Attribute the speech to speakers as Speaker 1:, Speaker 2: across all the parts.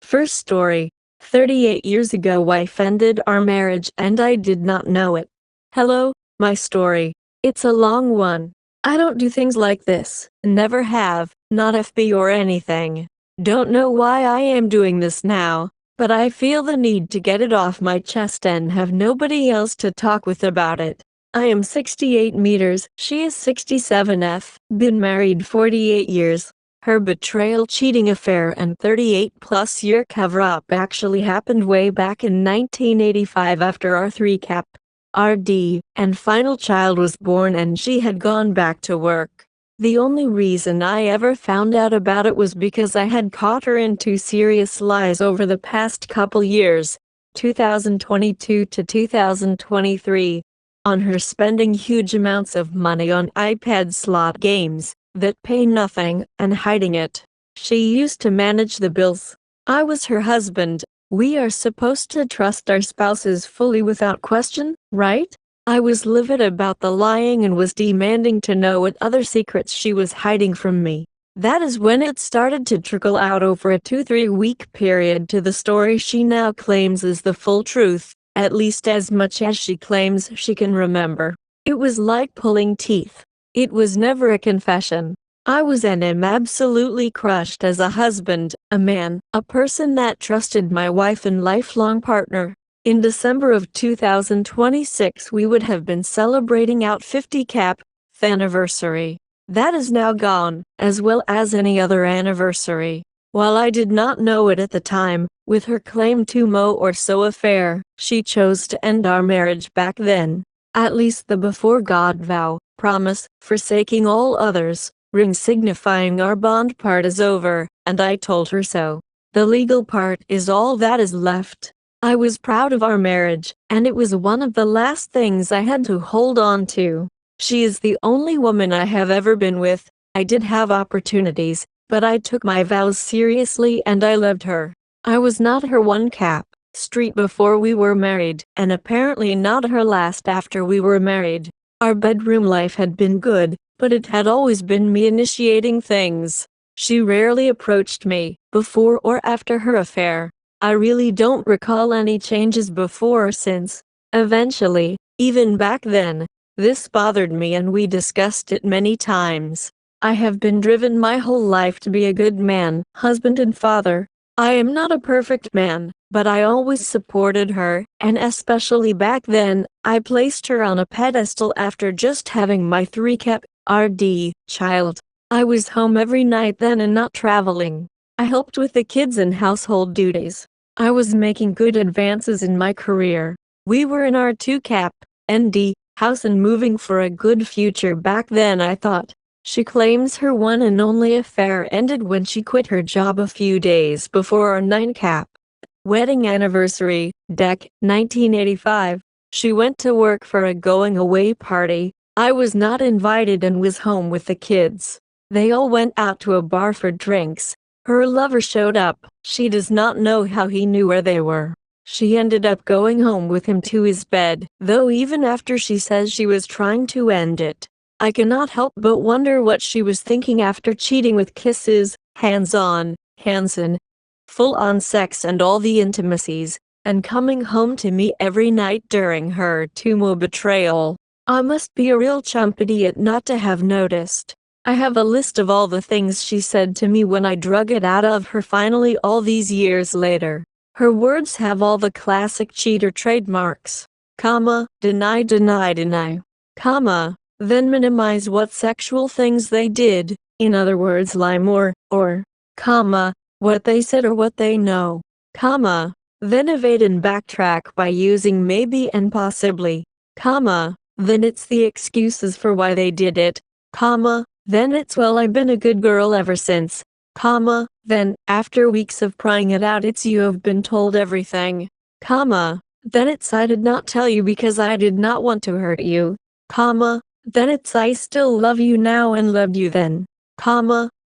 Speaker 1: First story. 38 years ago, wife ended our marriage and I did not know it. Hello, my story. It's a long one. I don't do things like this, never have, not FB or anything. Don't know why I am doing this now, but I feel the need to get it off my chest and have nobody else to talk with about it. I am 68 meters, she is 67F, been married 48 years. Her betrayal, cheating affair and 38-plus-year cover-up actually happened way back in 1985 after our 3-cap RD and final child was born and she had gone back to work. The only reason I ever found out about it was because I had caught her in 2 serious lies over the past couple years, 2022 to 2023, on her spending huge amounts of money on iPad slot games that pay nothing, and hiding it. She used to manage the bills. I was her husband. We are supposed to trust our spouses fully without question, right? I was livid about the lying and was demanding to know what other secrets she was hiding from me. That is when it started to trickle out over a 2-3 week period to the story she now claims is the full truth, at least as much as she claims she can remember. It was like pulling teeth. It was never a confession. I was and am absolutely crushed as a husband, a man, a person that trusted my wife and lifelong partner. In December of 2026 we would have been celebrating our 50th anniversary. That is now gone, as well as any other anniversary. While I did not know it at the time, with her claim to mo or so affair, she chose to end our marriage back then. At least the before God vow, promise, forsaking all others, ring signifying our bond part is over, and I told her so. The legal part is all that is left. I was proud of our marriage, and it was one of the last things I had to hold on to. She is the only woman I have ever been with. I did have opportunities, but I took my vows seriously and I loved her. I was not her 1-cap street before we were married, and apparently not her last after we were married. Our bedroom life had been good, but it had always been me initiating things. She rarely approached me, before or after her affair. I really don't recall any changes before or since. Eventually, even back then, this bothered me and we discussed it many times. I have been driven my whole life to be a good man, husband and father. I am not a perfect man, but I always supported her, and especially back then, I placed her on a pedestal after just having my 3-cap RD child. I was home every night then and not traveling. I helped with the kids and household duties. I was making good advances in my career. We were in our 2-cap ND house and moving for a good future back then, I thought. She claims her one and only affair ended when she quit her job a few days before our 9-cap wedding anniversary, 1985. She went to work for a going-away party. I was not invited and was home with the kids. They all went out to a bar for drinks. Her lover showed up. She does not know how he knew where they were. She ended up going home with him to his bed, though even after she says she was trying to end it. I cannot help but wonder what she was thinking after cheating with kisses, hands-on, hands-in, full-on sex and all the intimacies, and coming home to me every night during her Tumo betrayal. I must be a real chump idiot not to have noticed. I have a list of all the things she said to me when I drug it out of her finally all these years later. Her words have all the classic cheater trademarks. Deny, deny, deny. Then minimize what sexual things they did, in other words lie more, or, what they said or what they know, then evade and backtrack by using maybe and possibly, then it's the excuses for why they did it, then it's well I've been a good girl ever since, then, after weeks of prying it out it's you have been told everything, then it's I did not tell you because I did not want to hurt you, then it's I still love you now and loved you then,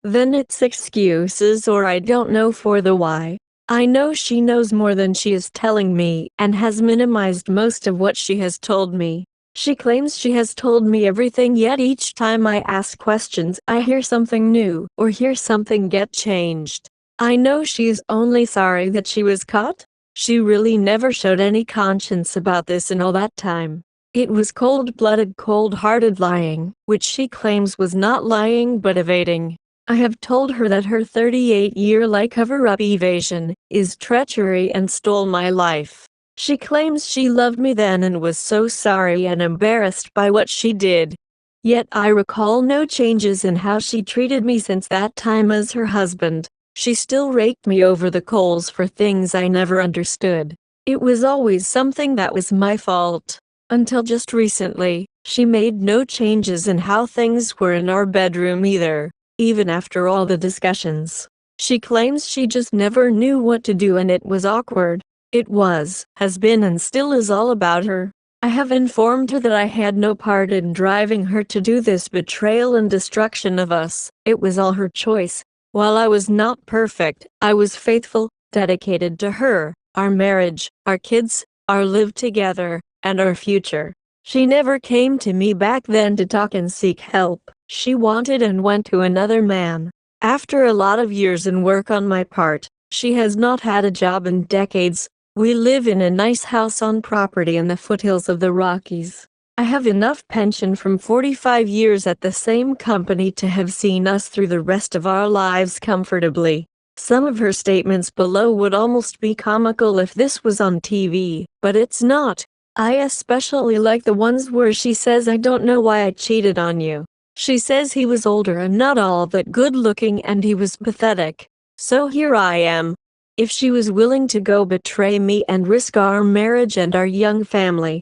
Speaker 1: then it's excuses or I don't know for the why. I know she knows more than she is telling me and has minimized most of what she has told me. She claims she has told me everything, yet each time I ask questions I hear something new or hear something get changed. I know she's only sorry that she was caught. She really never showed any conscience about this in all that time. It was cold-blooded, cold-hearted lying, which she claims was not lying but evading. I have told her that her 38-year lie cover-up evasion is treachery and stole my life. She claims she loved me then and was so sorry and embarrassed by what she did. Yet I recall no changes in how she treated me since that time as her husband. She still raked me over the coals for things I never understood. It was always something that was my fault. Until just recently, she made no changes in how things were in our bedroom either, even after all the discussions. She claims she just never knew what to do and it was awkward. It was, has been and still is all about her. I have informed her that I had no part in driving her to do this betrayal and destruction of us. It was all her choice. While I was not perfect, I was faithful, dedicated to her, our marriage, our kids, our live together, and our future. She never came to me back then to talk and seek help. She wanted and went to another man. After a lot of years and work on my part, she has not had a job in decades. We live in a nice house on property in the foothills of the Rockies. I have enough pension from 45 years at the same company to have seen us through the rest of our lives comfortably. Some of her statements below would almost be comical if this was on TV, but it's not. I especially like the ones where she says, "I don't know why I cheated on you." She says he was older and not all that good looking and he was pathetic. So here I am. If she was willing to go betray me and risk our marriage and our young family.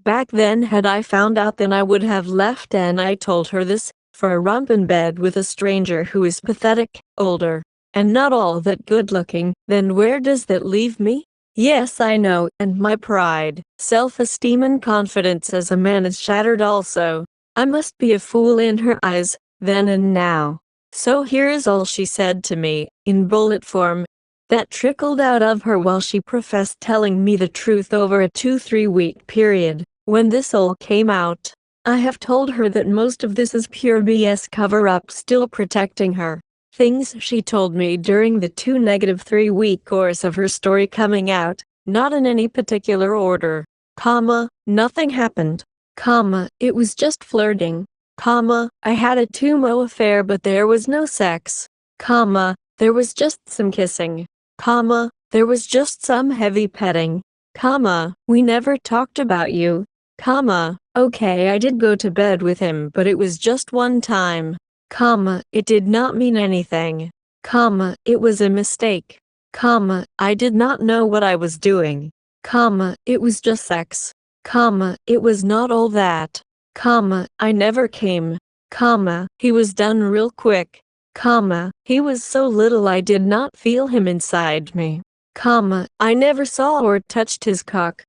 Speaker 1: Back then had I found out then I would have left and I told her this, for a romp in bed with a stranger who is pathetic, older, and not all that good looking, then where does that leave me? Yes, I know, and my pride, self-esteem and confidence as a man is shattered also. I must be a fool in her eyes, then and now. So here is all she said to me, in bullet form, that trickled out of her while she professed telling me the truth over a 2-3 week period. When this all came out, I have told her that most of this is pure BS cover-up still protecting her. Things she told me during the 2-3 week course of her story coming out, not in any particular order. Nothing happened. It was just flirting. I had a Tumo affair but there was no sex. There was just some kissing. There was just some heavy petting. We never talked about you. Okay, I did go to bed with him but it was just one time. It did not mean anything. It was a mistake. I did not know what I was doing. It was just sex. It was not all that. I never came. He was done real quick. He was so little I did not feel him inside me. I never saw or touched his cock.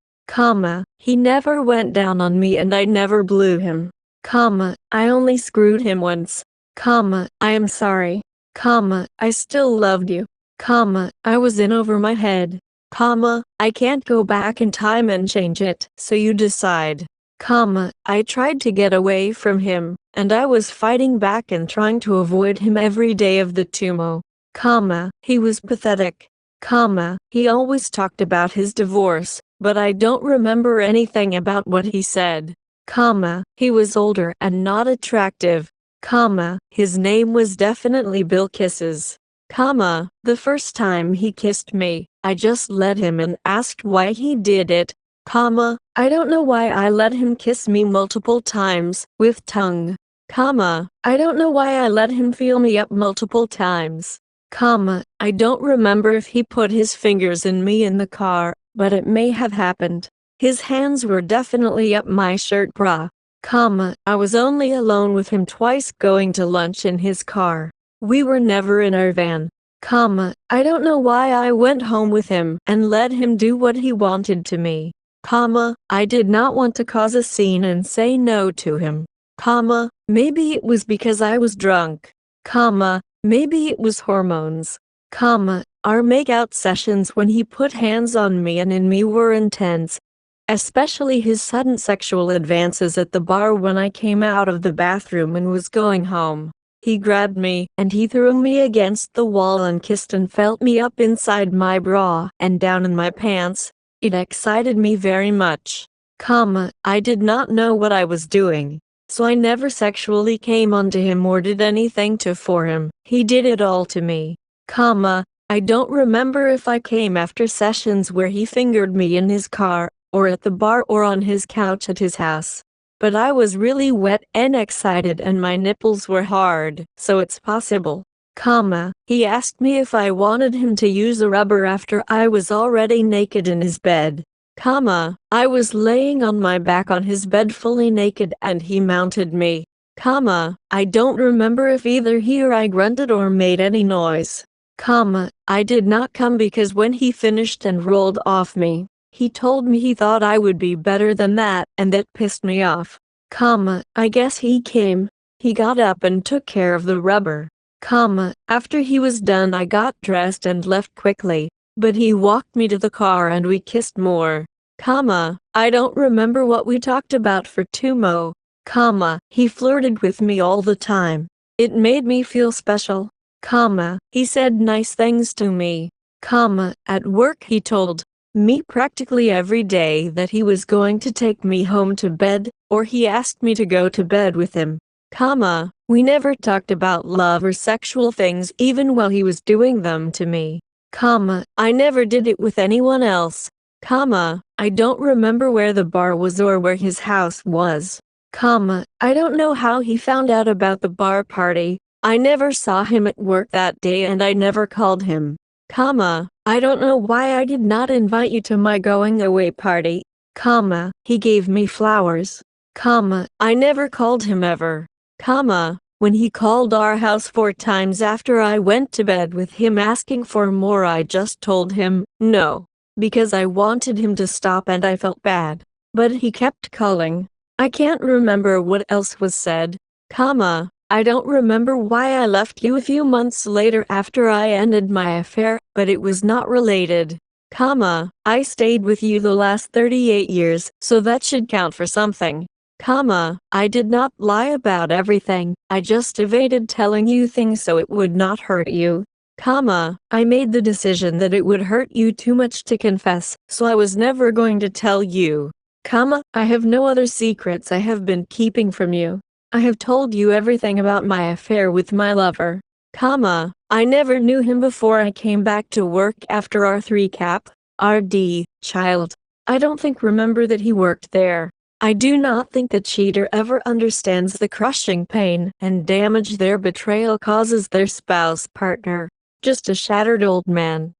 Speaker 1: He never went down on me and I never blew him. I only screwed him once. I am sorry. I still loved you. I was in over my head. I can't go back in time and change it, so you decide. I tried to get away from him, and I was fighting back and trying to avoid him every day of the Tumo. He was pathetic. He always talked about his divorce, but I don't remember anything about what he said. He was older and not attractive. His name was definitely Bill Kisses. The first time he kissed me, I just let him and asked why he did it. I don't know why I let him kiss me multiple times, with tongue. I don't know why I let him feel me up multiple times. I don't remember if he put his fingers in me in the car, but it may have happened. His hands were definitely up my shirt bra. I was only alone with him twice going to lunch in his car. We were never in our van. I don't know why I went home with him and let him do what he wanted to me. I did not want to cause a scene and say no to him. Maybe it was because I was drunk. Maybe it was hormones. Our makeout sessions when he put hands on me and in me were intense. Especially his sudden sexual advances at the bar when I came out of the bathroom and was going home. He grabbed me and he threw me against the wall and kissed and felt me up inside my bra and down in my pants. It excited me very much. I did not know what I was doing, so I never sexually came onto him or did anything for him. He did it all to me. I don't remember if I came after sessions where he fingered me in his car, or at the bar or on his couch at his house. But I was really wet and excited and my nipples were hard, so it's possible. He asked me if I wanted him to use a rubber after I was already naked in his bed. I was laying on my back on his bed fully naked and he mounted me. I don't remember if either he or I grunted or made any noise. I did not come because when he finished and rolled off me, he told me he thought I would be better than that, and that pissed me off. I guess he came. He got up and took care of the rubber. After he was done I got dressed and left quickly, but he walked me to the car and we kissed more. I don't remember what we talked about for 2 mo. He flirted with me all the time. It made me feel special. He said nice things to me. At work he told me practically every day that he was going to take me home to bed, or he asked me to go to bed with him. We never talked about love or sexual things even while he was doing them to me. I never did it with anyone else. I don't remember where the bar was or where his house was. I don't know how he found out about the bar party. I never saw him at work that day and I never called him. I don't know why I did not invite you to my going away party. He gave me flowers. I never called him ever. When he called our house 4 times after I went to bed with him asking for more, I just told him no, because I wanted him to stop and I felt bad. But he kept calling. I can't remember what else was said. I don't remember why I left you a few months later after I ended my affair, but it was not related. I stayed with you the last 38 years, so that should count for something. I did not lie about everything, I just evaded telling you things so it would not hurt you. I made the decision that it would hurt you too much to confess, so I was never going to tell you. I have no other secrets I have been keeping from you. I have told you everything about my affair with my lover. I never knew him before I came back to work after our 3-cap, RD, child. I don't remember that he worked there. I do not think the cheater ever understands the crushing pain and damage their betrayal causes their spouse partner. Just a shattered old man.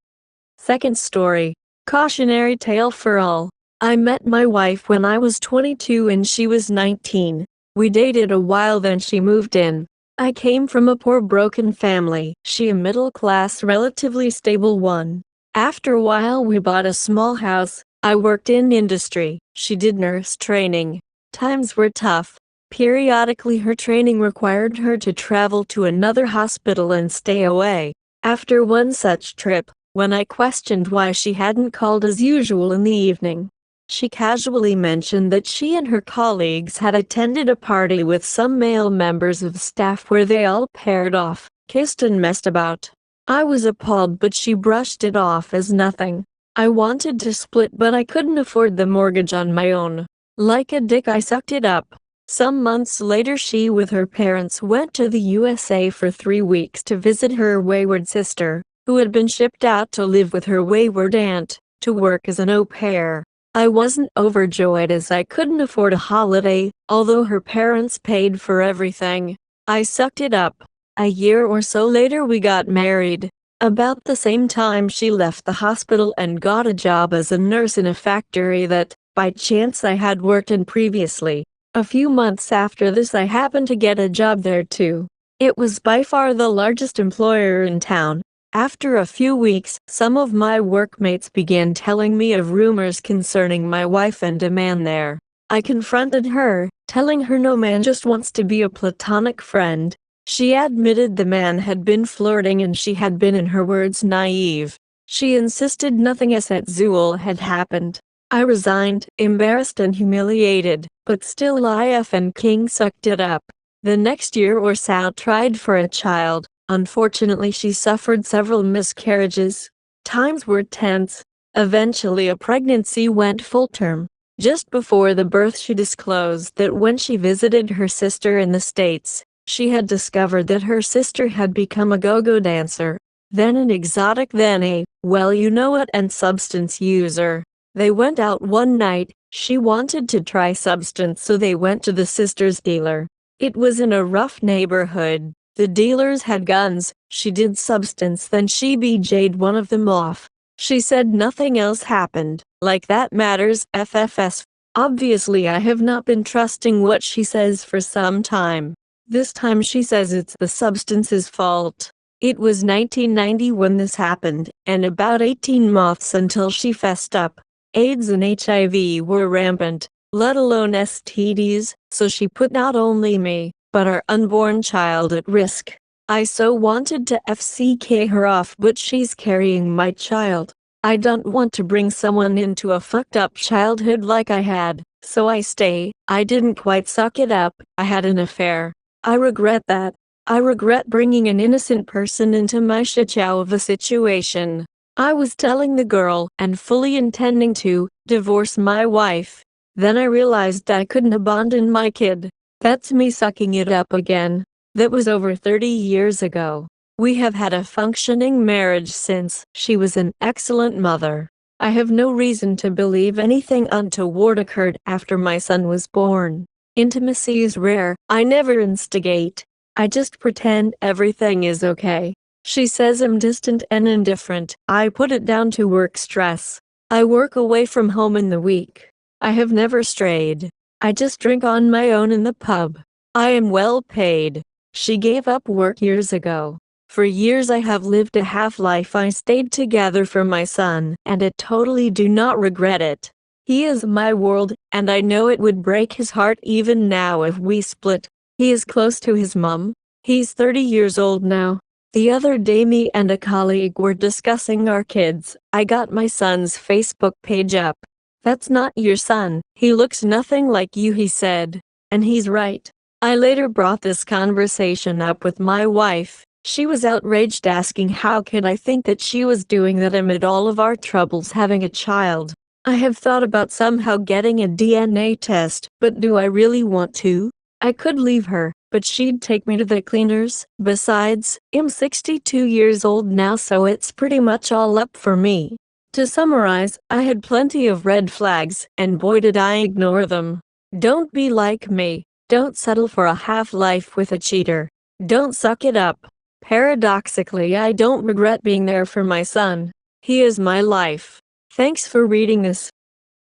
Speaker 1: Second story. Cautionary tale for all. I met my wife when I was 22 and she was 19. We dated a while, then she moved in. I came from a poor broken family, she a middle class relatively stable one. After a while we bought a small house. I worked in industry, she did nurse training. Times were tough. Periodically her training required her to travel to another hospital and stay away. After one such trip, when I questioned why she hadn't called as usual in the evening, she casually mentioned that she and her colleagues had attended a party with some male members of staff where they all paired off, kissed and messed about. I was appalled, but she brushed it off as nothing. I wanted to split, but I couldn't afford the mortgage on my own. Like a dick, I sucked it up. Some months later she with her parents went to the USA for 3 weeks to visit her wayward sister, who had been shipped out to live with her wayward aunt, to work as an au pair. I wasn't overjoyed as I couldn't afford a holiday, although her parents paid for everything. I sucked it up. A year or so later we got married. About the same time she left the hospital and got a job as a nurse in a factory that, by chance, I had worked in previously. A few months after this I happened to get a job there too. It was by far the largest employer in town. After a few weeks, some of my workmates began telling me of rumors concerning my wife and a man there. I confronted her, telling her no man just wants to be a platonic friend. She admitted the man had been flirting and she had been, in her words, naive. She insisted nothing as usual had happened. I resigned, embarrassed and humiliated, but still I and King sucked it up. The next year or so tried for a child. Unfortunately, she suffered several miscarriages. Times were tense. Eventually a pregnancy went full term. Just before the birth she disclosed that when she visited her sister in the States, she had discovered that her sister had become a go-go dancer, then an exotic, then a, well you know what, and substance user. They went out one night. She wanted to try substance, so they went to the sister's dealer. It was in a rough neighborhood. The dealers had guns. She did substance, then she BJ'd one of them off. She said nothing else happened. Like that matters, FFS. Obviously I have not been trusting what she says for some time. This time she says it's the substance's fault. It was 1990 when this happened, and about 18 months until she fessed up. AIDS and HIV were rampant, let alone STDs, so she put not only me, but our unborn child at risk. I so wanted to FCK her off, but she's carrying my child. I don't want to bring someone into a fucked up childhood like I had, so I stay. I didn't quite suck it up. I had an affair. I regret that. I regret bringing an innocent person into my shit show of a situation. I was telling the girl, and fully intending to, divorce my wife. Then I realized I couldn't abandon my kid. That's me sucking it up again. That was over 30 years ago. We have had a functioning marriage since. She was an excellent mother. I have no reason to believe anything untoward occurred after my son was born. Intimacy is rare. I never instigate. I just pretend everything is okay. She says I'm distant and indifferent. I put it down to work stress. I work away from home in the week. I have never strayed. I just drink on my own in the pub. I am well paid. She gave up work years ago. For years I have lived a half-life. I stayed together for my son, and I totally do not regret it. He is my world, and I know it would break his heart even now if we split. He is close to his mom. He's 30 years old now. The other day me and a colleague were discussing our kids. I got my son's Facebook page up. That's not your son. He looks nothing like you, he said. And he's right. I later brought this conversation up with my wife. She was outraged, asking how could I think that she was doing that amid all of our troubles having a child. I have thought about somehow getting a DNA test, but do I really want to? I could leave her, but she'd take me to the cleaners. Besides, I'm 62 years old now, so it's pretty much all up for me. To summarize, I had plenty of red flags, and boy did I ignore them. Don't be like me. Don't settle for a half-life with a cheater. Don't suck it up. Paradoxically, I don't regret being there for my son. He is my life. Thanks for reading this.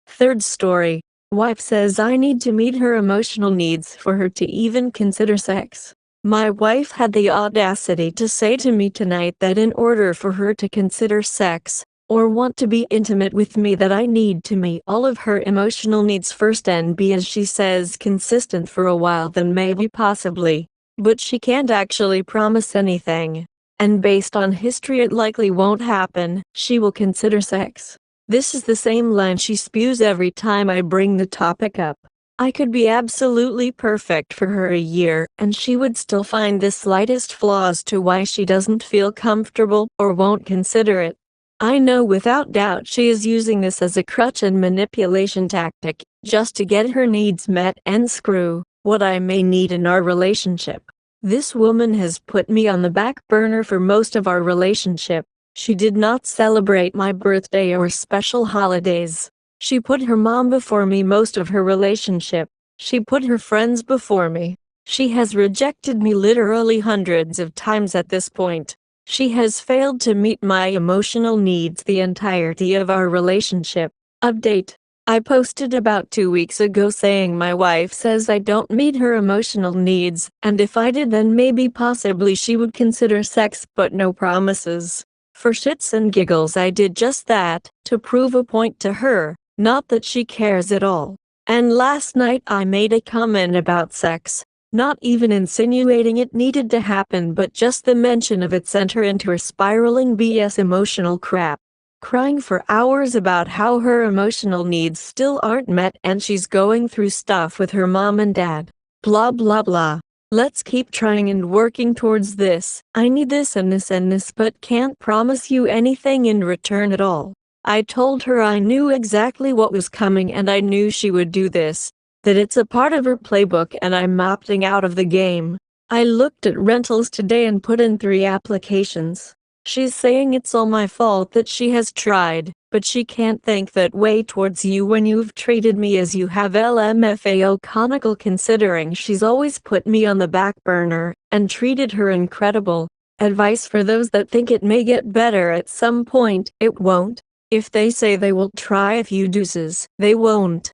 Speaker 1: Third story. Wife says I need to meet her emotional needs for her to even consider sex. My wife had the audacity to say to me tonight that in order for her to consider sex, or want to be intimate with me, that I need to meet all of her emotional needs first and be, as she says, consistent for a while, then maybe possibly. But she can't actually promise anything. And based on history it likely won't happen. She will consider sex. This is the same line she spews every time I bring the topic up. I could be absolutely perfect for her a year, and she would still find the slightest flaw as to why she doesn't feel comfortable or won't consider it. I know without doubt she is using this as a crutch and manipulation tactic, just to get her needs met and screw what I may need in our relationship. This woman has put me on the back burner for most of our relationship. She did not celebrate my birthday or special holidays. She put her mom before me most of her relationship. She put her friends before me. She has rejected me literally hundreds of times at this point. She has failed to meet my emotional needs the entirety of our relationship. Update. I posted about 2 weeks ago saying my wife says I don't meet her emotional needs, and if I did then maybe possibly she would consider sex, but no promises. For shits and giggles I did just that, to prove a point to her, not that she cares at all. And last night I made a comment about sex, not even insinuating it needed to happen, but just the mention of it sent her into her spiraling BS emotional crap. Crying for hours about how her emotional needs still aren't met and she's going through stuff with her mom and dad. Blah blah blah. Let's keep trying and working towards this. I need this and this and this, but can't promise you anything in return at all. I told her I knew exactly what was coming and I knew she would do this, that it's a part of her playbook and I'm opting out of the game. I looked at rentals today and put in 3 applications. She's saying it's all my fault that she has tried, but she can't think that way towards you when you've treated me as you have. LMFAO conical, considering she's always put me on the back burner and treated her incredible. Advice for those that think it may get better at some point: it won't. If they say they will try a few deuces, they won't.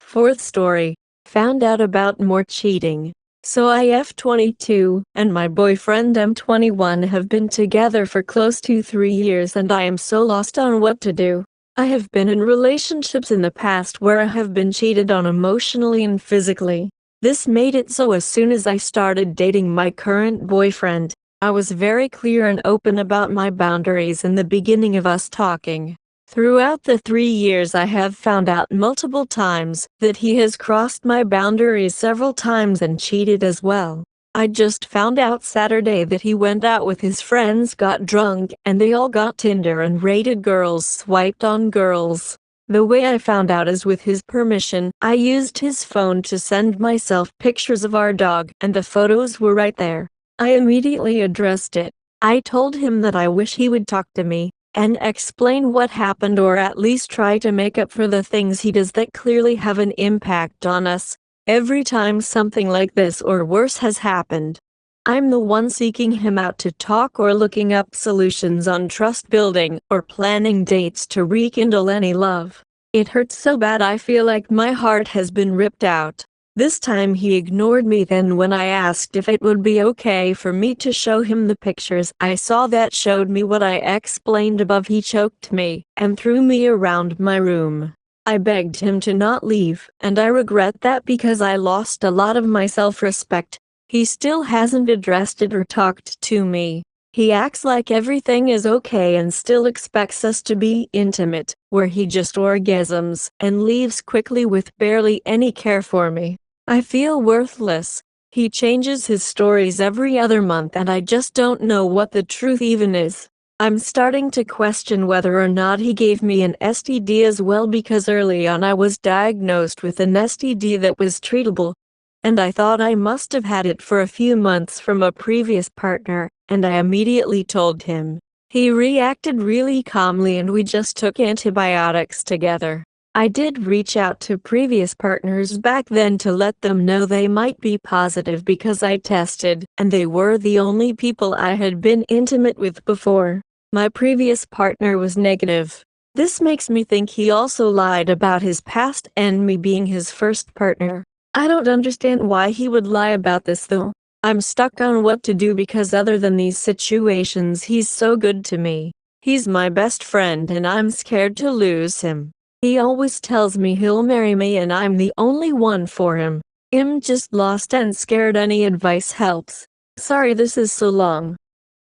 Speaker 1: Fourth story. Found out about more cheating. So I F22 and my boyfriend M21 have been together for close to 3 years and I am so lost on what to do. I have been in relationships in the past where I have been cheated on emotionally and physically. This made it so as soon as I started dating my current boyfriend, I was very clear and open about my boundaries in the beginning of us talking. Throughout the 3 years I have found out multiple times that he has crossed my boundaries several times and cheated as well. I just found out Saturday that he went out with his friends, got drunk, and they all got Tinder and rated girls, swiped on girls. The way I found out is with his permission. I used his phone to send myself pictures of our dog and the photos were right there. I immediately addressed it. I told him that I wish he would talk to me and explain what happened, or at least try to make up for the things he does that clearly have an impact on us. Every time something like this or worse has happened, I'm the one seeking him out to talk or looking up solutions on trust building or planning dates to rekindle any love. It hurts so bad I feel like my heart has been ripped out. This time he ignored me. Then when I asked if it would be okay for me to show him the pictures I saw that showed me what I explained above, he choked me and threw me around my room. I begged him to not leave, and I regret that because I lost a lot of my self-respect. He still hasn't addressed it or talked to me. He acts like everything is okay and still expects us to be intimate, where he just orgasms and leaves quickly with barely any care for me. I feel worthless. He changes his stories every other month and I just don't know what the truth even is. I'm starting to question whether or not he gave me an STD as well, because early on I was diagnosed with an STD that was treatable, and I thought I must have had it for a few months from a previous partner, and I immediately told him. He reacted really calmly and we just took antibiotics together. I did reach out to previous partners back then to let them know they might be positive because I tested, and they were the only people I had been intimate with before. My previous partner was negative. This makes me think he also lied about his past and me being his first partner. I don't understand why he would lie about this though. I'm stuck on what to do because other than these situations he's so good to me. He's my best friend and I'm scared to lose him. He always tells me he'll marry me and I'm the only one for him. I'm just lost and scared. Any advice helps. Sorry this is so long.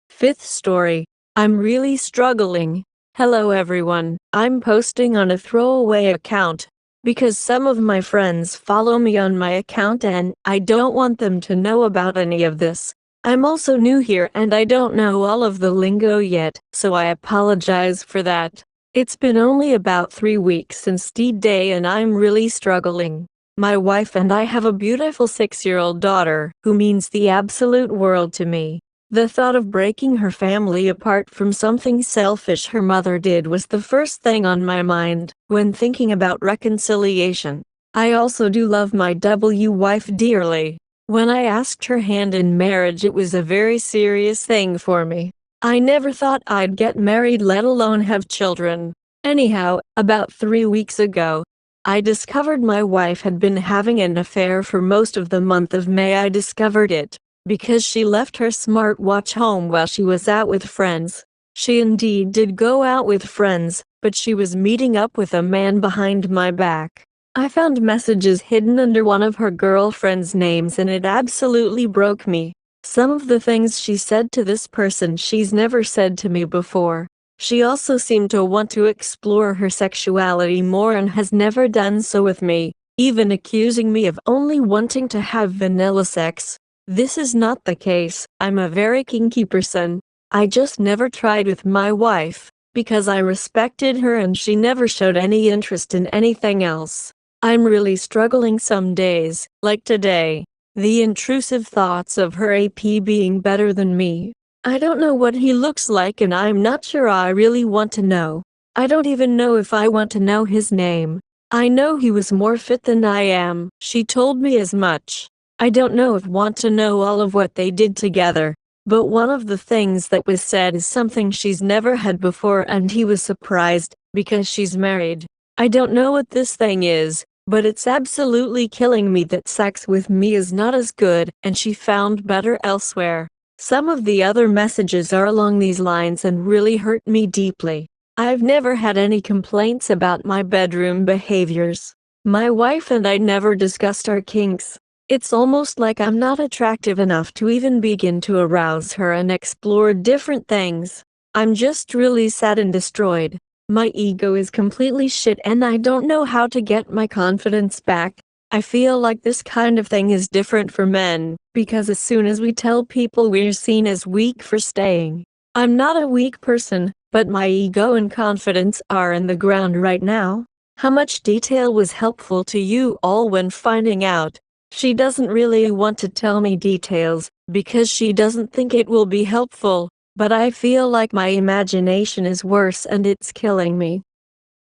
Speaker 1: Fifth story. I'm really struggling. Hello everyone. I'm posting on a throwaway account because some of my friends follow me on my account and I don't want them to know about any of this. I'm also new here and I don't know all of the lingo yet, so I apologize for that. It's been only about 3 weeks since D-Day and I'm really struggling. My wife and I have a beautiful 6-year-old daughter who means the absolute world to me. The thought of breaking her family apart from something selfish her mother did was the first thing on my mind when thinking about reconciliation. I also do love my wife dearly. When I asked her hand in marriage, it was a very serious thing for me. I never thought I'd get married, let alone have children. Anyhow, about 3 weeks ago, I discovered my wife had been having an affair for most of the month of May. I discovered it because she left her smartwatch home while she was out with friends. She indeed did go out with friends, but she was meeting up with a man behind my back. I found messages hidden under one of her girlfriend's names and it absolutely broke me. Some of the things she said to this person she's never said to me before. She also seemed to want to explore her sexuality more and has never done so with me, even accusing me of only wanting to have vanilla sex. This is not the case. I'm a very kinky person. I just never tried with my wife, because I respected her and she never showed any interest in anything else. I'm really struggling some days, like today. The intrusive thoughts of her AP being better than me. I don't know what he looks like and I'm not sure I really want to know. I don't even know if I want to know his name. I know he was more fit than I am. She told me as much. I don't know if want to know all of what they did together. But one of the things that was said is something she's never had before and he was surprised, because she's married. I don't know what this thing is, but it's absolutely killing me that sex with me is not as good and she found better elsewhere. Some of the other messages are along these lines and really hurt me deeply. I've never had any complaints about my bedroom behaviors. My wife and I never discussed our kinks. It's almost like I'm not attractive enough to even begin to arouse her and explore different things. I'm just really sad and destroyed. My ego is completely shit and I don't know how to get my confidence back. I feel like this kind of thing is different for men, because as soon as we tell people we're seen as weak for staying. I'm not a weak person, but my ego and confidence are in the ground right now. How much detail was helpful to you all when finding out? She doesn't really want to tell me details, because she doesn't think it will be helpful, but I feel like my imagination is worse and it's killing me.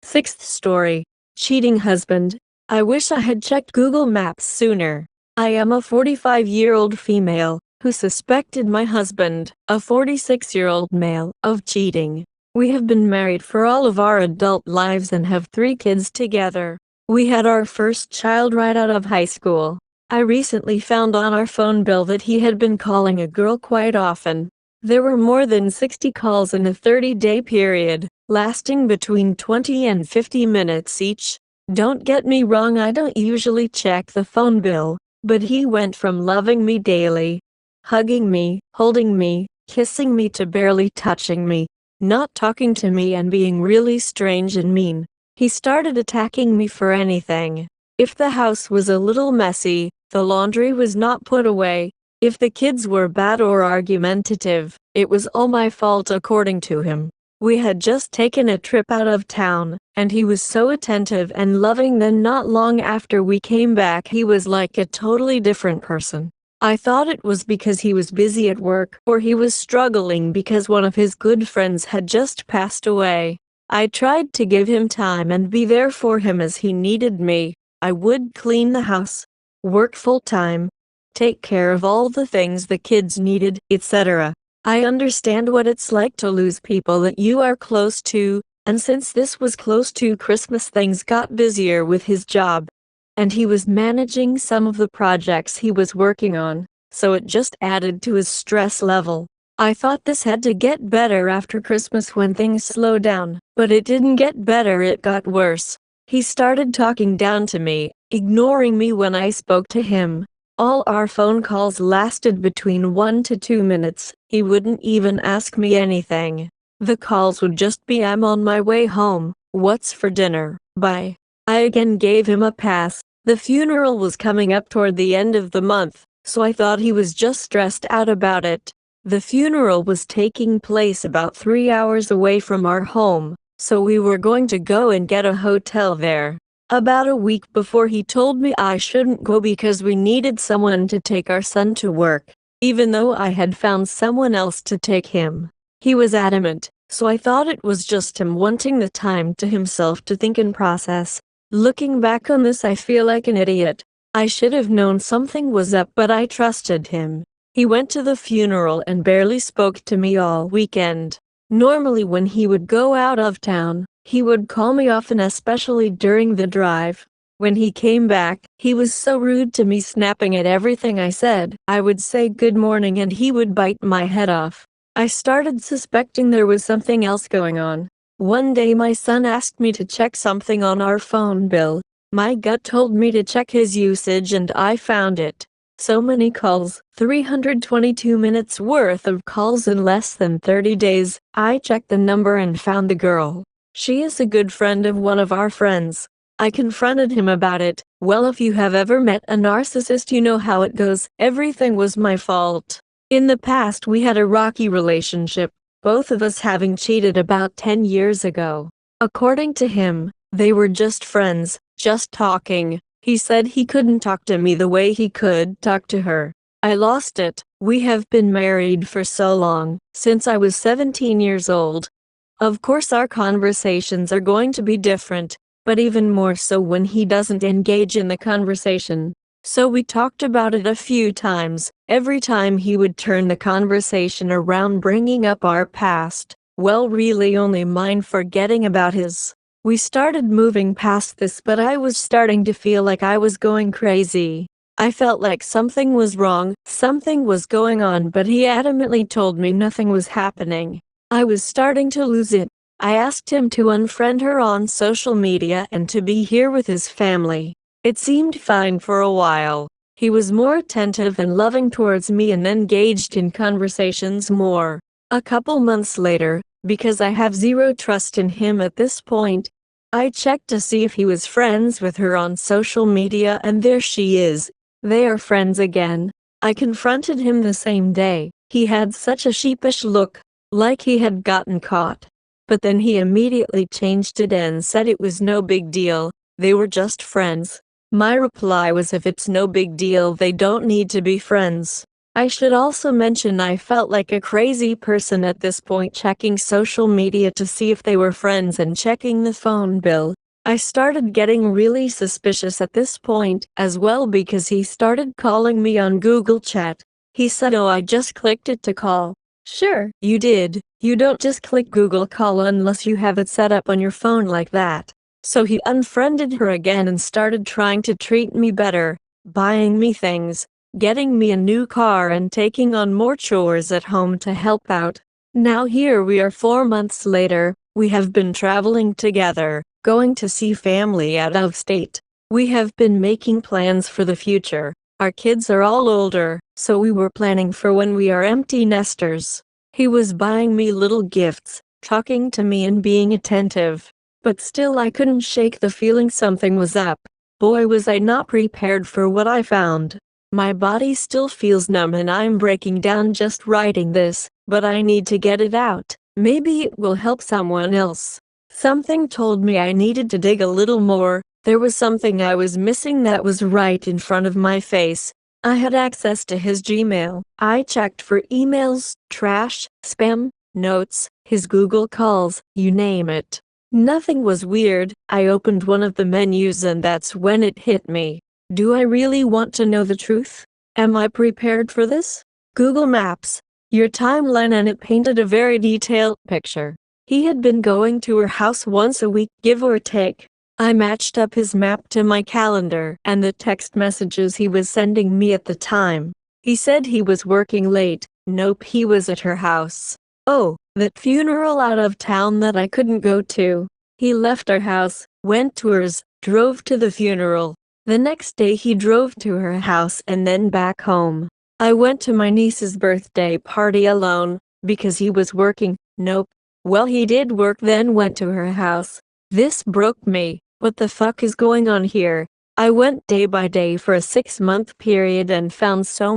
Speaker 1: Sixth story. Cheating husband. I wish I had checked Google Maps sooner. I am a 45-year-old female, who suspected my husband, a 46-year-old male, of cheating. We have been married for all of our adult lives and have 3 kids together. We had our first child right out of high school. I recently found on our phone bill that he had been calling a girl quite often. There were more than 60 calls in a 30-day period, lasting between 20 and 50 minutes each. Don't get me wrong, I don't usually check the phone bill, but he went from loving me daily, hugging me, holding me, kissing me to barely touching me, not talking to me and being really strange and mean. He started attacking me for anything. If the house was a little messy, the laundry was not put away. If the kids were bad or argumentative, it was all my fault according to him. We had just taken a trip out of town, and he was so attentive and loving. Then not long after we came back he was like a totally different person. I thought it was because he was busy at work or he was struggling because one of his good friends had just passed away. I tried to give him time and be there for him as he needed me. I would clean the house, work full-time, take care of all the things the kids needed, etc. I understand what it's like to lose people that you are close to, and since this was close to Christmas, things got busier with his job. And he was managing some of the projects he was working on, so it just added to his stress level. I thought this had to get better after Christmas when things slowed down, but it didn't get better, it got worse. He started talking down to me, ignoring me when I spoke to him. All our phone calls lasted between 1 to 2 minutes. He wouldn't even ask me anything. The calls would just be, I'm on my way home, what's for dinner, bye. I again gave him a pass. The funeral was coming up toward the end of the month, so I thought he was just stressed out about it. The funeral was taking place about 3 hours away from our home, so we were going to go and get a hotel there. About a week before, he told me I shouldn't go because we needed someone to take our son to work, even though I had found someone else to take him. He was adamant, so I thought it was just him wanting the time to himself to think and process. Looking back on this, I feel like an idiot. I should have known something was up, but I trusted him. He went to the funeral and barely spoke to me all weekend. Normally when he would go out of town, he would call me often, especially during the drive. When he came back, he was so rude to me, snapping at everything I said. I would say good morning and he would bite my head off. I started suspecting there was something else going on. One day my son asked me to check something on our phone bill. My gut told me to check his usage and I found it. So many calls, 322 minutes worth of calls in less than 30 days. I checked the number and found the girl. She is a good friend of one of our friends. I confronted him about it. Well, if you have ever met a narcissist, you know how it goes. Everything was my fault. In the past, we had a rocky relationship, both of us having cheated about 10 years ago. According to him, they were just friends, just talking. He said he couldn't talk to me the way he could talk to her. I lost it. We have been married for so long, since I was 17 years old. Of course, our conversations are going to be different, but even more so when he doesn't engage in the conversation. So we talked about it a few times. Every time he would turn the conversation around bringing up our past, well, really only mine, forgetting about his. We started moving past this, but I was starting to feel like I was going crazy. I felt like something was wrong, something was going on, but he adamantly told me nothing was happening. I was starting to lose it. I asked him to unfriend her on social media and to be here with his family. It seemed fine for a while. He was more attentive and loving towards me and engaged in conversations more. A couple months later, because I have zero trust in him at this point, I checked to see if he was friends with her on social media, and there she is. They are friends again. I confronted him the same day. He had such a sheepish look, like he had gotten caught. But then he immediately changed it and said it was no big deal, they were just friends. My reply was, if it's no big deal, they don't need to be friends. I should also mention I felt like a crazy person at this point, checking social media to see if they were friends and checking the phone bill. I started getting really suspicious at this point as well, because he started calling me on Google Chat. He said, "Oh, I just clicked it to call." Sure, you did. You don't just click Google Call unless you have it set up on your phone like that. So he unfriended her again and started trying to treat me better, buying me things, getting me a new car, and taking on more chores at home to help out. Now here we are 4 months later. We have been traveling together, going to see family out of state. We have been making plans for the future. Our kids are all older, so we were planning for when we are empty nesters. He was buying me little gifts, talking to me and being attentive. But still I couldn't shake the feeling something was up. Boy, was I not prepared for what I found. My body still feels numb and I'm breaking down just writing this, but I need to get it out. Maybe it will help someone else. Something told me I needed to dig a little more. There was something I was missing that was right in front of my face. I had access to his Gmail. I checked for emails, trash, spam, notes, his Google calls, you name it. Nothing was weird. I opened one of the menus and that's when it hit me. Do I really want to know the truth? Am I prepared for this? Google Maps. Your timeline, and it painted a very detailed picture. He had been going to her house once a week, give or take. I matched up his map to my calendar and the text messages he was sending me at the time. He said he was working late. Nope, he was at her house. Oh, that funeral out of town that I couldn't go to. He left our house, went to hers, drove to the funeral. The next day he drove to her house and then back home. I went to my niece's birthday party alone, because he was working. Nope. Well, he did work, then went to her house. This broke me. What the fuck is going on here? I went day by day for a 6-month period and found so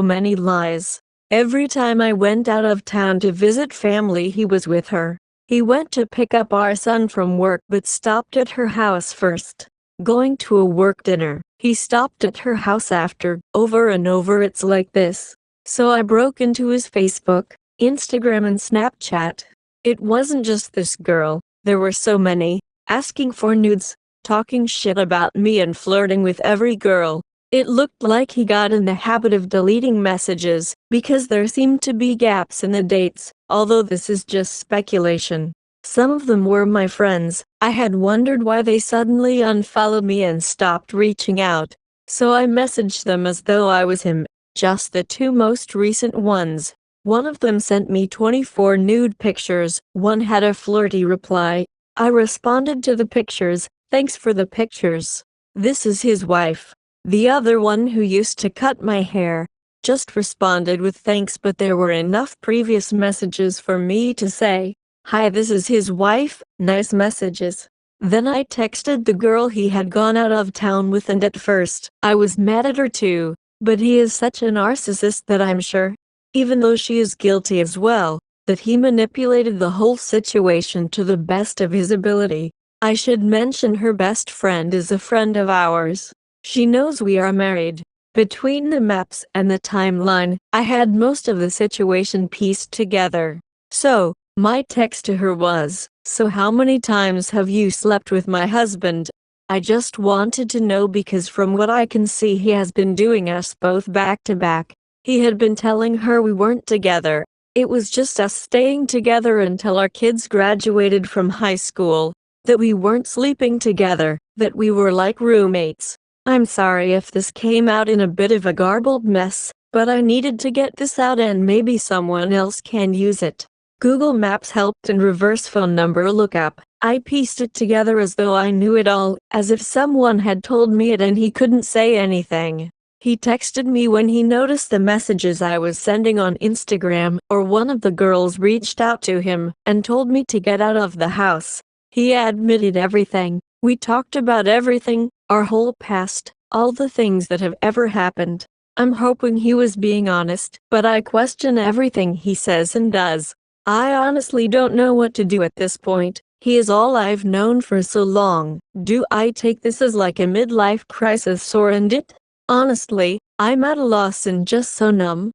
Speaker 1: many lies. Every time I went out of town to visit family, he was with her. He went to pick up our son from work but stopped at her house first. Going to a work dinner, he stopped at her house after. Over and over it's like this. So I broke into his Facebook, Instagram and Snapchat. It wasn't just this girl, there were so many, asking for nudes, talking shit about me and flirting with every girl. It looked like he got in the habit of deleting messages, because there seemed to be gaps in the dates, although this is just speculation. Some of them were my friends. I had wondered why they suddenly unfollowed me and stopped reaching out. So I messaged them as though I was him. Just the 2 most recent ones. One of them sent me 24 nude pictures. One had a flirty reply. I responded to the pictures, "Thanks for the pictures. This is his wife." The other one, who used to cut my hair, just responded with thanks, but there were enough previous messages for me to say, "Hi, this is his wife, nice messages." Then I texted the girl he had gone out of town with, and at first, I was mad at her too, but he is such a narcissist that I'm sure, even though she is guilty as well, that he manipulated the whole situation to the best of his ability. I should mention her best friend is a friend of ours. She knows we are married. Between the maps and the timeline, I had most of the situation pieced together. So, my text to her was, "So how many times have you slept with my husband?" I just wanted to know because from what I can see he has been doing us both back to back. He had been telling her we weren't together. It was just us staying together until our kids graduated from high school. That we weren't sleeping together, that we were like roommates. I'm sorry if this came out in a bit of a garbled mess, but I needed to get this out and maybe someone else can use it. Google Maps helped and reverse phone number lookup. I pieced it together as though I knew it all, as if someone had told me it and he couldn't say anything. He texted me when he noticed the messages I was sending on Instagram, or one of the girls reached out to him and told me to get out of the house. He admitted everything. We talked about everything, our whole past, all the things that have ever happened. I'm hoping he was being honest, but I question everything he says and does. I honestly don't know what to do at this point. He is all I've known for so long. Do I take this as like a midlife crisis or end it? Honestly, I'm at a loss and just so numb.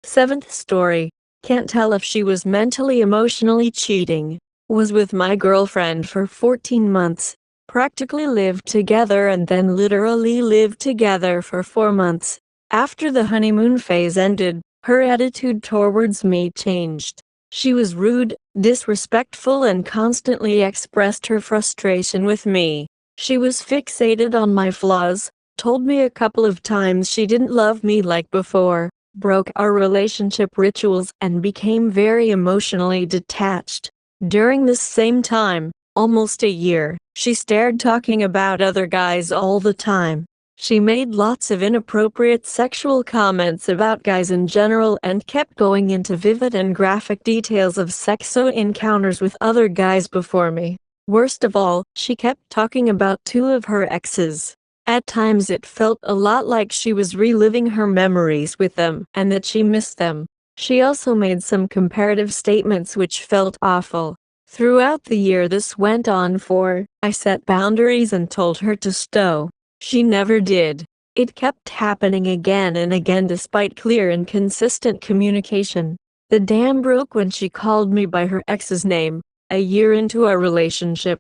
Speaker 1: 7th story. Can't tell if she was mentally emotionally cheating. Was with my girlfriend for 14 months. Practically lived together and then literally lived together for 4 months. After the honeymoon phase ended, her attitude towards me changed. She was rude, disrespectful, and constantly expressed her frustration with me. She was fixated on my flaws, told me a couple of times she didn't love me like before, broke our relationship rituals, and became very emotionally detached. During this same time, almost a year, she started talking about other guys all the time. She made lots of inappropriate sexual comments about guys in general and kept going into vivid and graphic details of sexual encounters with other guys before me. Worst of all, she kept talking about 2 of her exes. At times it felt a lot like she was reliving her memories with them and that she missed them. She also made some comparative statements which felt awful. Throughout the year this went on for, I set boundaries and told her to stow. She never did. It kept happening again and again despite clear and consistent communication. The dam broke when she called me by her ex's name, a year into our relationship.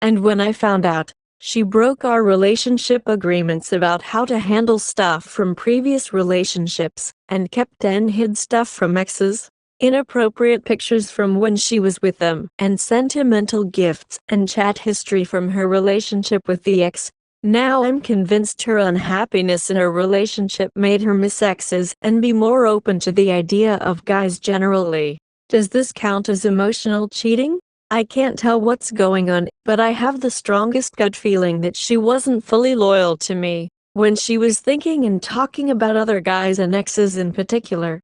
Speaker 1: And when I found out, she broke our relationship agreements about how to handle stuff from previous relationships, and kept and hid stuff from exes, inappropriate pictures from when she was with them, and sentimental gifts and chat history from her relationship with the ex. Now I'm convinced her unhappiness in her relationship made her miss exes and be more open to the idea of guys generally. Does this count as emotional cheating? I can't tell what's going on, but I have the strongest gut feeling that she wasn't fully loyal to me when she was thinking and talking about other guys and exes in particular.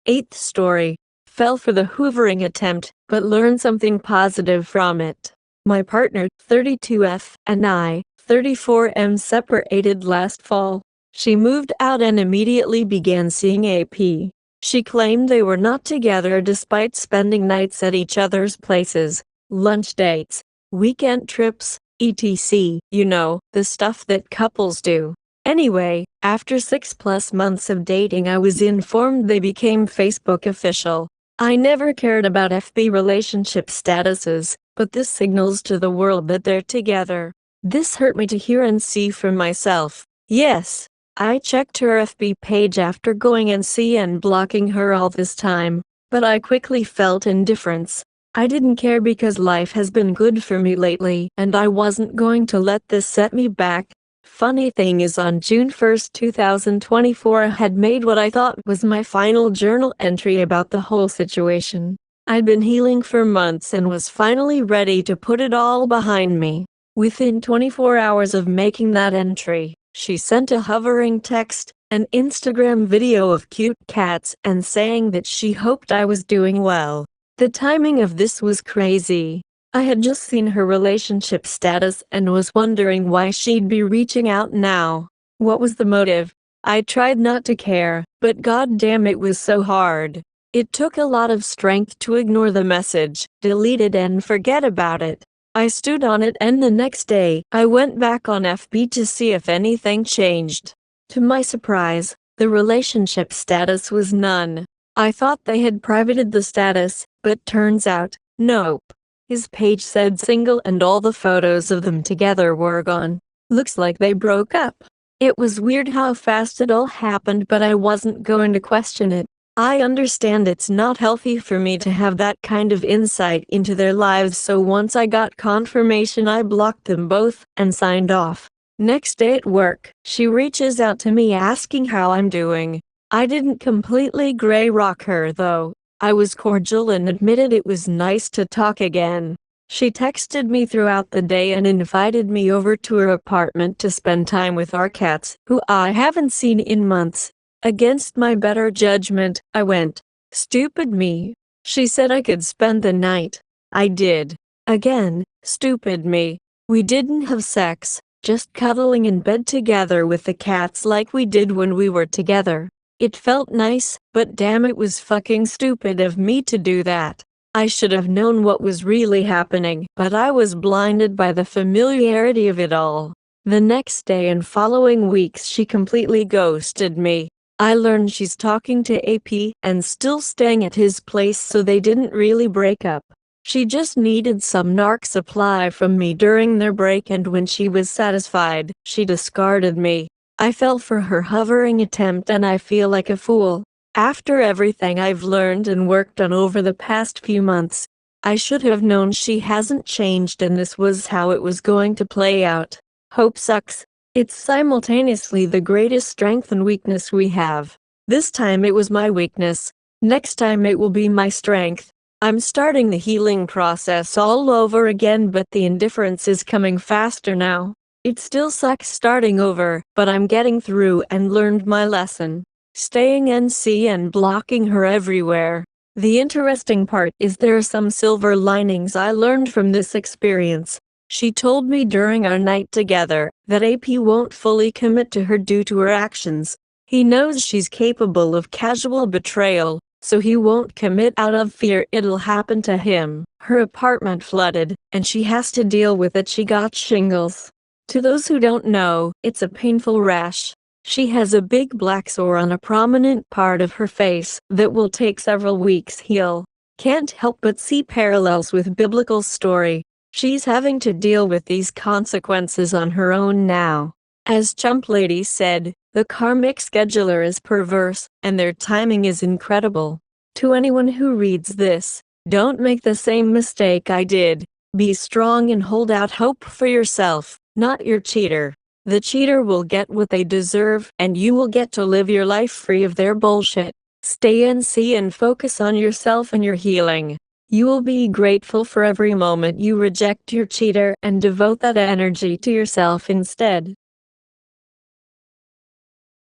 Speaker 1: 8th story. Fell for the hoovering attempt, but learned something positive from it. My partner, 32F, and I, 34M, separated last fall. She moved out and immediately began seeing AP. She claimed they were not together despite spending nights at each other's places, lunch dates, weekend trips, etc. You know, the stuff that couples do. Anyway, after 6+ months of dating, I was informed they became Facebook official. I never cared about FB relationship statuses, but this signals to the world that they're together. This hurt me to hear and see for myself. Yes, I checked her FB page after going and see and blocking her all this time, but I quickly felt indifference. I didn't care because life has been good for me lately and I wasn't going to let this set me back. Funny thing is, on June 1, 2024, I had made what I thought was my final journal entry about the whole situation. I'd been healing for months and was finally ready to put it all behind me. Within 24 hours of making that entry, she sent a hovering text, an Instagram video of cute cats, and saying that she hoped I was doing well. The timing of this was crazy. I had just seen her relationship status and was wondering why she'd be reaching out now. What was the motive? I tried not to care, but goddamn it was so hard. It took a lot of strength to ignore the message, delete it and forget about it. I stood on it and the next day, I went back on FB to see if anything changed. To my surprise, the relationship status was none. I thought they had privated the status, but turns out, nope. His page said single and all the photos of them together were gone. Looks like they broke up. It was weird how fast it all happened, but I wasn't going to question it. I understand it's not healthy for me to have that kind of insight into their lives, so once I got confirmation I blocked them both and signed off. Next day at work, she reaches out to me asking how I'm doing. I didn't completely gray rock her though. I was cordial and admitted it was nice to talk again. She texted me throughout the day and invited me over to her apartment to spend time with our cats, who I haven't seen in months. Against my better judgment, I went. Stupid me. She said I could spend the night. I did. Again, stupid me. We didn't have sex, just cuddling in bed together with the cats like we did when we were together. It felt nice, but damn it was fucking stupid of me to do that. I should have known what was really happening, but I was blinded by the familiarity of it all. The next day and following weeks she completely ghosted me. I learned she's talking to AP and still staying at his place, so they didn't really break up. She just needed some narc supply from me during their break, and when she was satisfied, she discarded me. I fell for her hovering attempt and I feel like a fool. After everything I've learned and worked on over the past few months, I should have known she hasn't changed and this was how it was going to play out. Hope sucks. It's simultaneously the greatest strength and weakness we have. This time it was my weakness. Next time it will be my strength. I'm starting the healing process all over again, but the indifference is coming faster now. It still sucks starting over, but I'm getting through and learned my lesson. Staying NC and blocking her everywhere. The interesting part is there are some silver linings I learned from this experience. She told me during our night together that AP won't fully commit to her due to her actions. He knows she's capable of casual betrayal, so he won't commit out of fear it'll happen to him. Her apartment flooded, and she has to deal with it. She got shingles. To those who don't know, it's a painful rash. She has a big black sore on a prominent part of her face that will take several weeks heal. Can't help but see parallels with biblical story. She's having to deal with these consequences on her own now. As Chump Lady said, the karmic scheduler is perverse, and their timing is incredible. To anyone who reads this, don't make the same mistake I did. Be strong and hold out hope for yourself, not your cheater. The cheater will get what they deserve, and you will get to live your life free of their bullshit. Stay NC and focus on yourself and your healing. You will be grateful for every moment you reject your cheater and devote that energy to yourself instead.